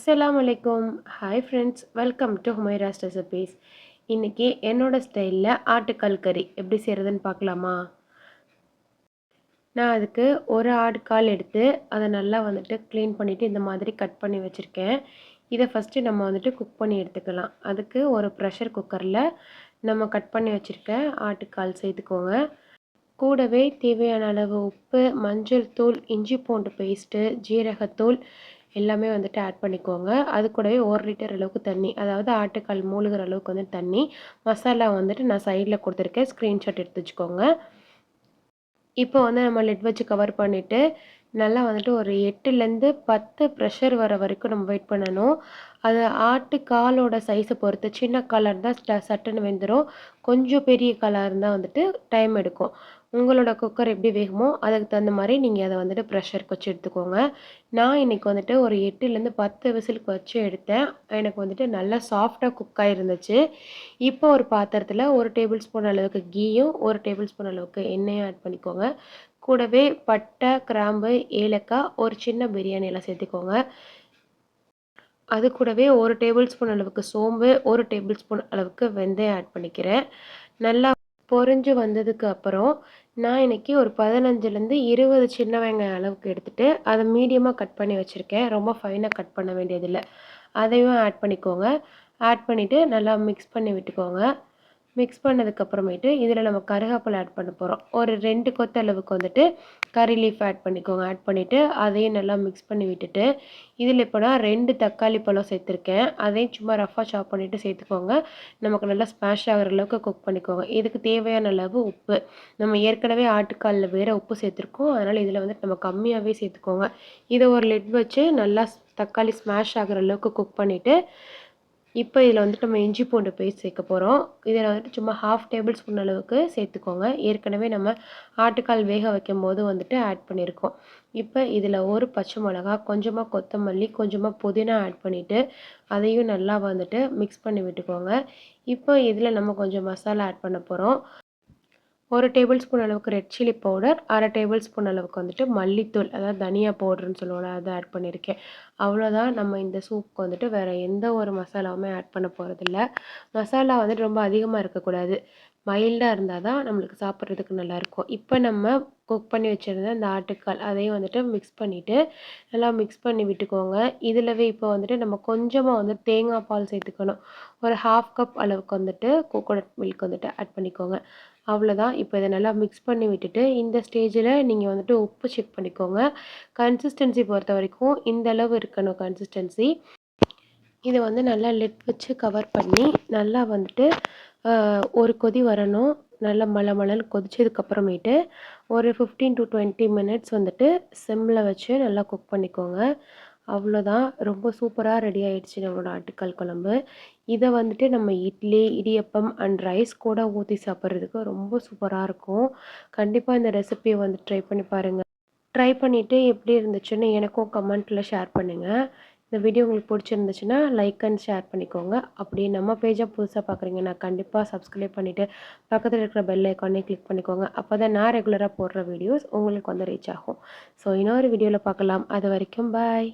அஸ்ஸலாமு அலைக்கும். Hi friends, welcome to Humaira's recipes. இன்றைக்கி என்னோடய ஸ்டைலில் ஆட்டுக்கால் கறி எப்படி செய்கிறதுன்னு பார்க்கலாமா? நான் அதுக்கு ஒரு ஆட்டுக்கால் எடுத்து அதை நல்லா க்ளீன் பண்ணிவிட்டு இந்த மாதிரி கட் பண்ணி வச்சுருக்கேன். இதை ஃபஸ்ட்டு நம்ம குக் பண்ணி எடுத்துக்கலாம். அதுக்கு ஒரு ப்ரெஷர் குக்கரில் நம்ம கட் பண்ணி வச்சுருக்க ஆட்டுக்கால் சேர்த்துக்கோங்க. கூடவே தேவையான அளவு உப்பு, மஞ்சள் தூள், இஞ்சி பூண்டு பேஸ்ட்டு, ஜீரகத்தூள் எல்லாமே ஆட் பண்ணிக்கோங்க. அது கூடவே 1 லிட்டர் அளவுக்கு தண்ணி, அதாவது ஆட்டுக்கால் மூழ்கிற அளவுக்கு தண்ணி. மசாலா நான் சைடில் கொடுத்துருக்கேன், ஸ்க்ரீன்ஷாட் எடுத்து வச்சுக்கோங்க. இப்போ நம்ம லிட் வச்சு கவர் பண்ணிவிட்டு நல்லா ஒரு 8லேருந்து 10 ப்ரெஷர் வர வரைக்கும் நம்ம வெயிட் பண்ணணும். அது ஆட்டுக்காலோட சைஸை பொறுத்து, சின்ன காலாக இருந்தால் சட்டுன்னு வெந்துடும். கொஞ்சம் பெரிய காலாக இருந்தால் டைம் எடுக்கும். உங்களோட குக்கர் எப்படி வேகுமோ அதுக்கு தகுந்த மாதிரி நீங்கள் அதை ப்ரெஷருக்கு வச்சு எடுத்துக்கோங்க. நான் இன்றைக்கி ஒரு 8லேருந்து 10 விசிலுக்கு வச்சு எடுத்தேன். எனக்கு நல்லா சாஃப்டாக குக் ஆகிருந்துச்சு. இப்போ ஒரு பாத்திரத்தில் 1 டேபிள் ஸ்பூன் அளவுக்கு கீயும் 1 டேபிள் ஸ்பூன் அளவுக்கு எண்ணெயும் ஆட் பண்ணிக்கோங்க. கூடவே பட்டை, கிராம்பு, ஏலக்காய், ஒரு சின்ன பிரியாணி எல்லாம் சேர்த்துக்கோங்க. அது கூடவே 1 டேபிள் ஸ்பூன் அளவுக்கு சோம்பு, 1 டேபிள் ஸ்பூன் அளவுக்கு வெந்தயம் ஆட் பண்ணிக்கிறேன். நல்லா பொரிஞ்சு வந்ததுக்கு அப்புறம் நான் இன்றைக்கி ஒரு 15லேருந்து 20 சின்ன வெங்காயம் அளவுக்கு எடுத்துகிட்டு அதை மீடியமாக கட் பண்ணி வச்சுருக்கேன். ரொம்ப ஃபைனாக கட் பண்ண வேண்டியதில்லை. அதையும் ஆட் பண்ணிக்கோங்க. ஆட் பண்ணிவிட்டு நல்லா மிக்ஸ் பண்ணி விட்டுக்கோங்க. மிக்ஸ் பண்ணதுக்கப்புறமேட்டு இதில் நம்ம கருவேப்பிலை ஆட் பண்ண போகிறோம். ஒரு 2 கொத்து அளவுக்கு கறி லீஃப் ஆட் பண்ணிக்கோங்க. ஆட் பண்ணிவிட்டு அதையும் நல்லா மிக்ஸ் பண்ணி விட்டுட்டு இதில் இப்போ நான் 2 தக்காளி பழம் சேர்த்துருக்கேன். அதையும் சும்மா ரஃபாக சாப் பண்ணிவிட்டு சேர்த்துக்கோங்க. நமக்கு நல்லா ஸ்மாஷ் ஆகிற அளவுக்கு குக் பண்ணிக்கோங்க. இதுக்கு தேவையான அளவு உப்பு, நம்ம ஏற்கனவே ஆட்டுக்காலில் வேறு உப்பு சேர்த்துருக்கோம். அதனால் இதில் நம்ம கம்மியாகவே சேர்த்துக்கோங்க. இதை ஒரு லிட் வச்சு நல்லா தக்காளி ஸ்மாஷ் ஆகிற அளவுக்கு குக் பண்ணிவிட்டு இப்போ இதில் நம்ம இஞ்சி பூண்டு பேஸ்ட் சேர்க்க போகிறோம். இதில் சும்மா 1/2 டேபிள் ஸ்பூன் அளவுக்கு சேர்த்துக்கோங்க. ஏற்கனவே நம்ம ஆட்டுக்கால் வேக வைக்கும் போது ஆட் பண்ணியிருக்கோம். இப்போ இதில் ஒரு பச்சை மிளகா, கொஞ்சமாக கொத்தமல்லி, கொஞ்சமாக புதினா ஆட் பண்ணிவிட்டு அதையும் நல்லா மிக்ஸ் பண்ணி விட்டுக்கோங்க. இப்போ இதில் நம்ம கொஞ்சம் மசாலா ஆட் பண்ண போகிறோம். 1 டேபிள் ஸ்பூன் அளவுக்கு red chilli powder, 1/2 table spoon அளவுக்கு மல்லித்தூள், அதாவது தனியா பவுடர்னு சொல்லுவோம்ல, அதை ஆட் பண்ணியிருக்கேன். அவ்வளோதான். நம்ம இந்த சூப்புக்கு வேறு எந்த ஒரு மசாலாவுமே ஆட் பண்ண போகிறதில்ல. மசாலா ரொம்ப அதிகமாக இருக்கக்கூடாது. மைல்டாக இருந்தால் தான் நம்மளுக்கு சாப்பிட்றதுக்கு நல்லாயிருக்கும். இப்போ நம்ம குக் பண்ணி வச்சுருந்த அந்த ஆட்டுக்கால் அதையும் மிக்ஸ் பண்ணிவிட்டு நல்லா மிக்ஸ் பண்ணி விட்டுக்கோங்க. இதிலவே இப்போ நம்ம கொஞ்சமாக தேங்காய் பால் சேர்த்துக்கணும். ஒரு 1/2 கப் அளவுக்கு கோகோனட் மில்க் ஆட் பண்ணிக்கோங்க. அவ்வளோதான். இப்போ இதை நல்லா மிக்ஸ் பண்ணி விட்டுட்டு இந்த ஸ்டேஜில் நீங்கள் உப்பு செக் பண்ணிக்கோங்க. கன்சிஸ்டன்சி பொறுத்த வரைக்கும் இந்த அளவு இருக்கணும் கன்சிஸ்டன்சி. இதை நல்லா லிட் வச்சு கவர் பண்ணி நல்லா ஒரு கொதி வரணும். நல்லா மலமலன்னு கொதிச்சதுக்கப்புறமேட்டு ஒரு 15 to 20 மினிட்ஸ் சிம்மில் வச்சு நல்லா குக் பண்ணிக்கோங்க. அவ்வளோதான். ரொம்ப சூப்பராக ரெடி ஆகிடுச்சு நம்மளோட ஆட்டுக்கால் குழம்பு. இதை நம்ம இட்லி, இடியப்பம் அண்ட் ரைஸ் கூட ஊற்றி சாப்பிட்றதுக்கு ரொம்ப சூப்பராக இருக்கும். கண்டிப்பாக இந்த ரெசிபியை ட்ரை பண்ணி பாருங்கள். ட்ரை பண்ணிவிட்டு எப்படி இருந்துச்சுன்னு எனக்கும் கமெண்ட்டில் ஷேர் பண்ணுங்கள். இந்த வீடியோ உங்களுக்கு பிடிச்சிருந்துச்சுன்னா லைக் அண்ட் ஷேர் பண்ணிக்கோங்க. அப்படி நம்ம பேஜை புதுசாக பார்க்குறீங்கன்னா கண்டிப்பாக சப்ஸ்கிரைப் பண்ணிவிட்டு பக்கத்தில் இருக்கிற பெல் ஐக்கானே கிளிக் பண்ணிக்கோங்க. அப்போ தான் நான் ரெகுலராக போடுற வீடியோஸ் உங்களுக்கு ரீச் ஆகும். ஸோ இன்னொரு வீடியோவில் பார்க்கலாம். அது வரைக்கும் பாய்.